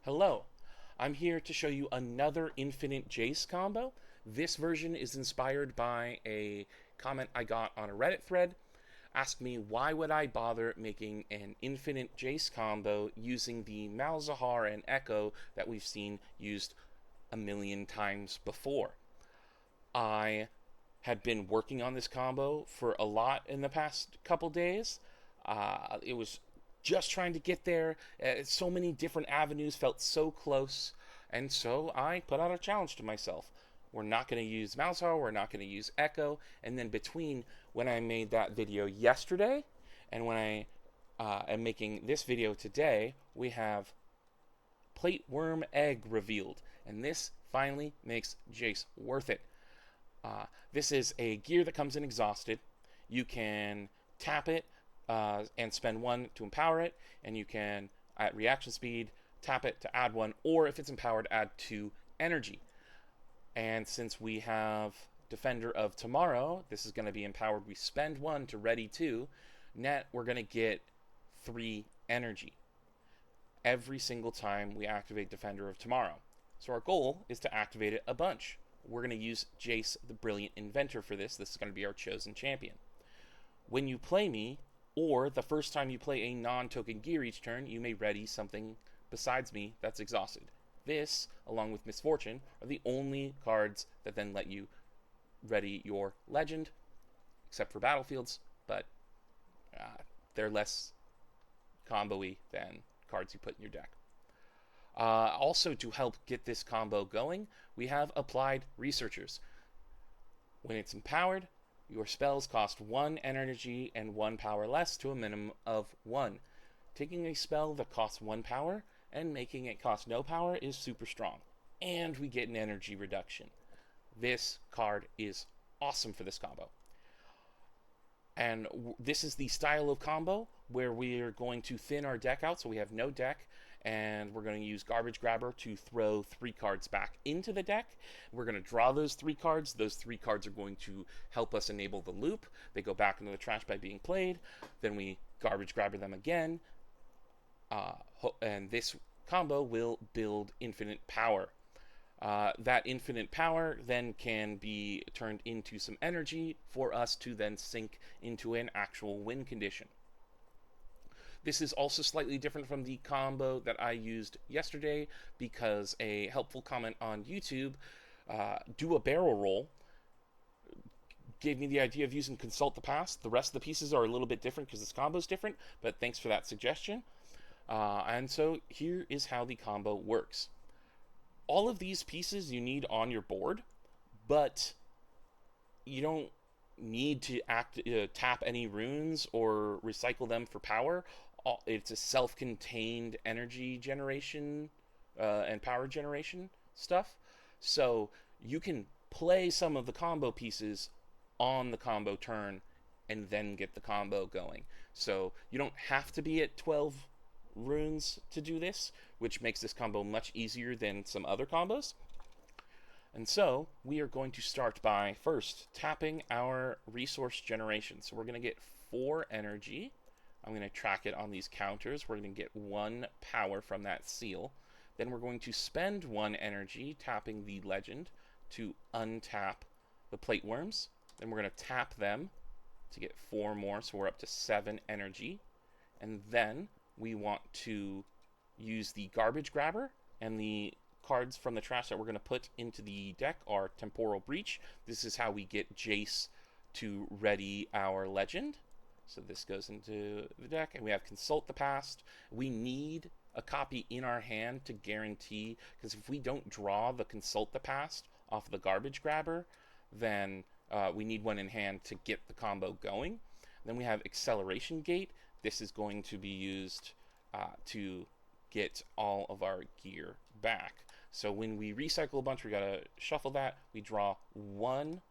Hello, I'm here to show you another Infinite Jace combo. This version is inspired by a comment I got on a Reddit thread. Asked me why would I bother making an Infinite Jace combo using the Malzahar and Ekko that we've seen used a million times before. I had been working on this combo for a lot in the past couple days. It was just trying to get there. So many different avenues felt so close, and so I put out a challenge to myself. We're not going to use Malzahar, we're not going to use Ekko, and then between when I made that video yesterday and when I am making this video today, we have Plate Worm Egg revealed, and this finally makes Jace worth it. This is a gear that comes in exhausted. You can tap it and spend one to empower it, and you can, at reaction speed, tap it to add one, or if it's empowered, add 2 energy. And since we have Defender of Tomorrow, this is going to be empowered. We spend 1 to ready 2. Net, we're going to get 3 energy every single time we activate Defender of Tomorrow. So our goal is to activate it a bunch. We're going to use Jace, the Brilliant Inventor, for this. This is going to be our chosen champion. When you play me, or the first time you play a non-token gear each turn, you may ready something besides me that's exhausted. This, along with Misfortune, are the only cards that then let you ready your legend, except for battlefields, but they're less combo-y than cards you put in your deck. Also, to help get this combo going, we have Applied Researchers. When it's empowered, your spells cost 1 energy and 1 power less to a minimum of 1. Taking a spell that costs 1 power and making it cost no power is super strong. And we get an energy reduction. This card is awesome for this combo. And this is the style of combo where we are going to thin our deck out, so we have no deck, and we're going to use Garbage Grabber to throw 3 cards back into the deck. We're going to draw those 3 cards. Those 3 cards are going to help us enable the loop. They go back into the trash by being played. Then we Garbage Grabber them again. And this combo will build infinite power. That infinite power then can be turned into some energy for us to then sink into an actual win condition. This is also slightly different from the combo that I used yesterday because a helpful comment on YouTube, do a barrel roll, gave me the idea of using Consult the Past. The rest of the pieces are a little bit different because this combo is different, but thanks for that suggestion. And so here is how the combo works. All of these pieces you need on your board, but you don't need to tap any runes or recycle them for power. It's a self-contained energy generation and power generation stuff. So you can play some of the combo pieces on the combo turn and then get the combo going. So you don't have to be at 12 runes to do this, which makes this combo much easier than some other combos. And so we are going to start by first tapping our resource generation. So we're going to get 4 energy. I'm going to track it on these counters. We're going to get 1 power from that seal. Then we're going to spend 1 energy tapping the legend to untap the plate worms. Then we're going to tap them to get 4 more, so we're up to 7 energy. And then we want to use the Garbage Grabber, and the cards from the trash that we're going to put into the deck are Temporal Breach. This is how we get Jace to ready our legend. So this goes into the deck, and we have Consult the Past. We need a copy in our hand to guarantee, because if we don't draw the Consult the Past off the Garbage Grabber, then we need one in hand to get the combo going. Then we have Acceleration Gate. This is going to be used to get all of our gear back. So when we recycle a bunch, we gotta shuffle that. We draw 1,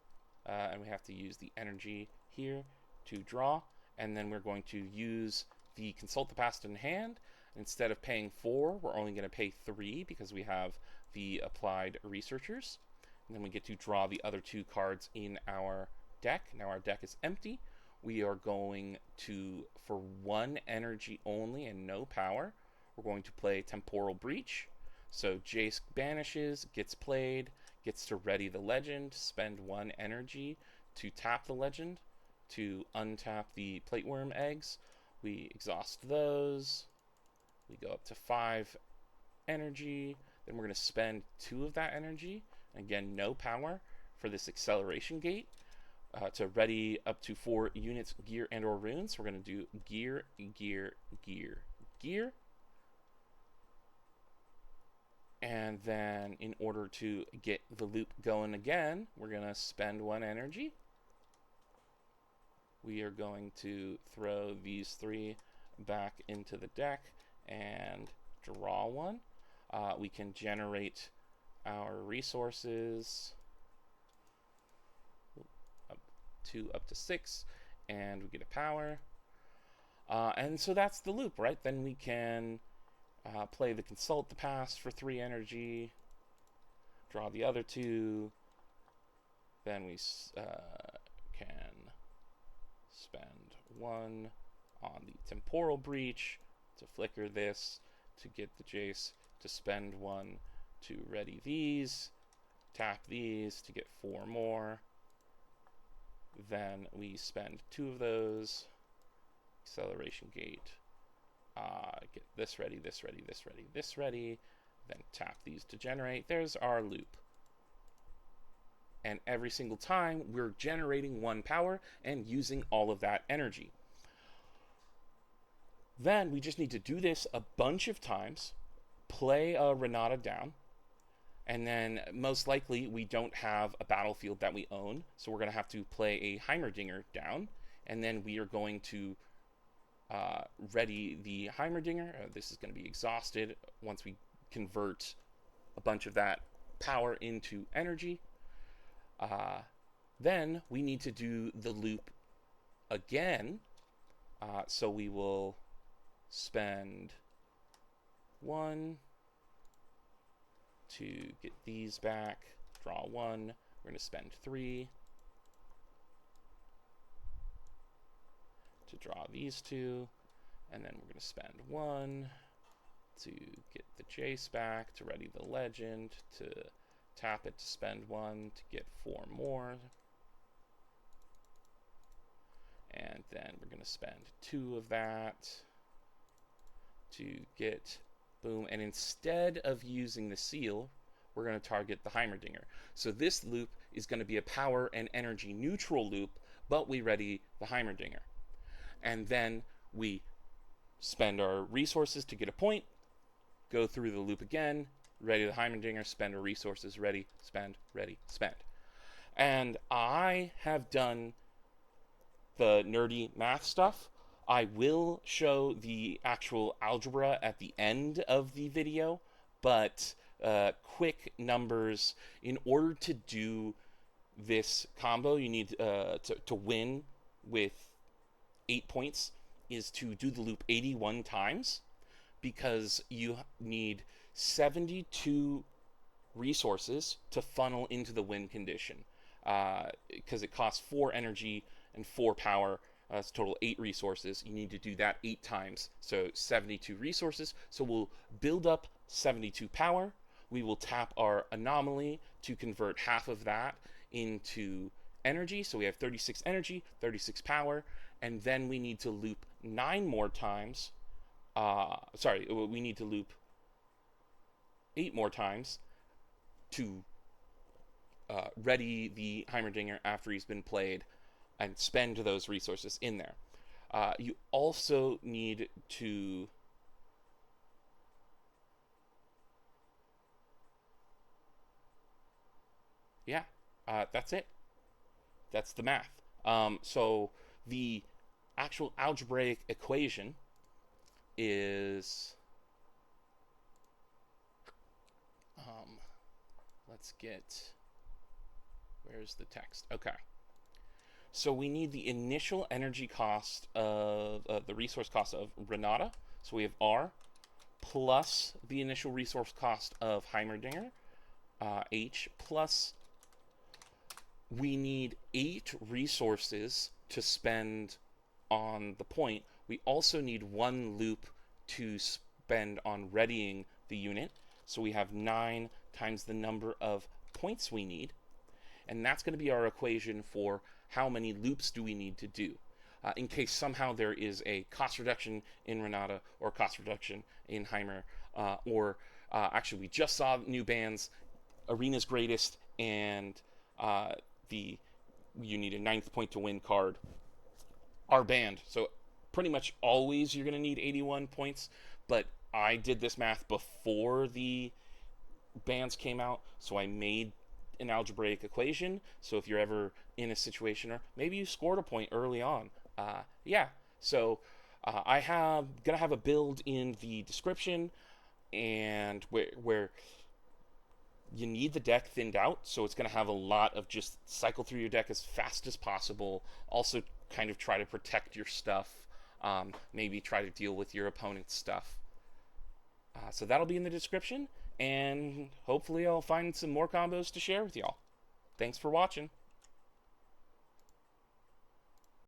and we have to use the energy here to draw. And then we're going to use the Consult the Past in hand. Instead of paying 4, we're only going to pay 3 because we have the Applied Researchers. And then we get to draw the other 2 cards in our deck. Now our deck is empty. We are going to, for 1 energy only and no power, we're going to play Temporal Breach. So Jace banishes, gets played, gets to ready the legend, spend 1 energy to tap the legend, to untap the plateworm eggs. We exhaust those. We go up to 5 energy. Then we're going to spend 2 of that energy. Again, no power for this acceleration gate. To ready up to 4 units, gear, and or runes. We're going to do gear, gear, gear, gear. And then in order to get the loop going again, we're going to spend 1 energy. We are going to throw these 3 back into the deck and draw 1. We can generate our resources up to 6, and we get a power. And so that's the loop, right? Then we can play the Consult the Past for 3 energy, draw the other 2, then we can spend 1 on the Temporal Breach to flicker this, to get the Jace, to spend 1 to ready these, tap these to get 4 more, then we spend 2 of those, acceleration gate, get this ready, this ready, this ready, this ready, then tap these to generate. There's our loop. And every single time we're generating 1 power and using all of that energy. Then we just need to do this a bunch of times, play a Renata down, and then most likely we don't have a battlefield that we own, so we're going to have to play a Heimerdinger down, and then we are going to ready the Heimerdinger. This is going to be exhausted once we convert a bunch of that power into energy. Then we need to do the loop again. So we will spend 1 to get these back, draw 1. We're going to spend 3 to draw these 2, and then we're going to spend 1 to get the Jace back, to ready the legend, to tap it to spend 1 to get 4 more, and then we're going to spend 2 of that to get boom, and instead of using the seal, we're going to target the Heimerdinger. So this loop is going to be a power and energy neutral loop, but we ready the Heimerdinger. And then we spend our resources to get a point, go through the loop again, ready the Heimerdinger, spend our resources, ready, spend, ready, spend. And I have done the nerdy math stuff. I will show the actual algebra at the end of the video, but quick numbers. In order to do this combo, you need to win with 8 points, is to do the loop 81 times, because you need 72 resources to funnel into the win condition, because it costs 4 energy and 4 power. It's total 8 resources. You need to do that 8 times, so 72 resources. So we'll build up 72 power. We will tap our anomaly to convert half of that into energy. So we have 36 energy, 36 power, and then we need to loop 9 more times. We need to loop 8 more times to ready the Heimerdinger after he's been played, and spend those resources in there. You also need to that's it. That's the math. So the actual algebraic equation is let's get, where's the text? Okay. So we need the initial energy cost of the resource cost of Renata. So we have R plus the initial resource cost of Heimerdinger, H, plus we need 8 resources to spend on the point. We also need 1 loop to spend on readying the unit. So we have 9 times the number of points we need. And that's going to be our equation for how many loops do we need to do. In case somehow there is a cost reduction in Renata or cost reduction in Heimer, or actually we just saw new bands, Arena's Greatest and the you need a 9th point to win card are banned. So pretty much always you're going to need 81 points, but I did this math before the bans came out, so I made an algebraic equation. So if you're ever in a situation, or maybe you scored a point early on, yeah. So I have gonna have a build in the description, and where you need the deck thinned out, so it's going to have a lot of just cycle through your deck as fast as possible. Also, kind of try to protect your stuff. Maybe try to deal with your opponent's stuff. So that'll be in the description, and hopefully I'll find some more combos to share with y'all. Thanks for watching.